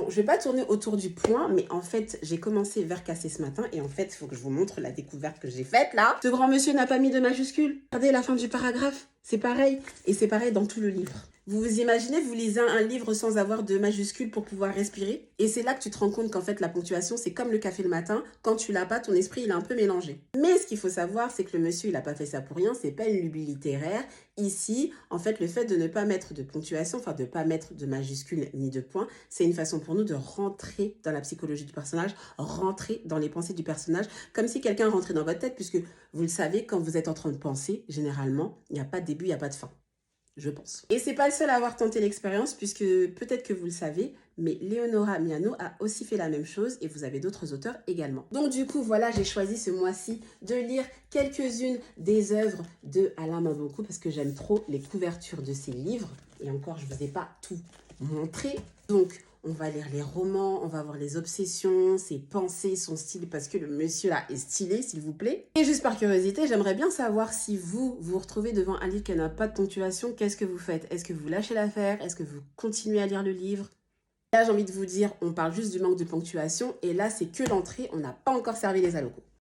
je vais pas tourner autour du point, mais en fait, j'ai commencé vers casser ce matin et en fait, il faut que je vous montre la découverte que j'ai faite là. Ce grand monsieur n'a pas mis de majuscule. Regardez la fin du paragraphe. C'est pareil. Et c'est pareil dans tout le livre. Vous vous imaginez, vous lisez un livre sans avoir de majuscule pour pouvoir respirer? Et c'est là que tu te rends compte qu'en fait, la ponctuation, c'est comme le café le matin. Quand tu l'as pas, ton esprit, il est un peu mélangé. Mais ce qu'il faut savoir, c'est que le monsieur, il a pas fait ça pour rien. C'est pas une lubie littéraire. Ici, en fait, le fait de ne pas mettre de ponctuation, enfin de ne pas mettre de majuscule ni de point, c'est une façon pour nous de rentrer dans la psychologie du personnage, rentrer dans les pensées du personnage, comme si quelqu'un rentrait dans votre tête, puisque vous le savez, quand vous êtes en train de penser, généralement, il n'y a pas de début, il n'y a pas de fin. Je pense. Et c'est pas le seul à avoir tenté l'expérience, puisque peut-être que vous le savez, mais Leonora Miano a aussi fait la même chose et vous avez d'autres auteurs également. Donc du coup, voilà, j'ai choisi ce mois-ci de lire quelques-unes des œuvres de Alain Mabanckou parce que j'aime trop les couvertures de ses livres. Et encore, je ne vous ai pas tout montré. Donc, on va lire les romans, on va voir les obsessions, ses pensées, son style, parce que le monsieur là est stylé, s'il vous plaît. Et juste par curiosité, j'aimerais bien savoir si vous vous retrouvez devant un livre qui n'a pas de ponctuation, qu'est-ce que vous faites? Est-ce que vous lâchez l'affaire? Est-ce que vous continuez à lire le livre? Là, j'ai envie de vous dire, on parle juste du manque de ponctuation, et là, c'est que l'entrée, on n'a pas encore servi les alocos.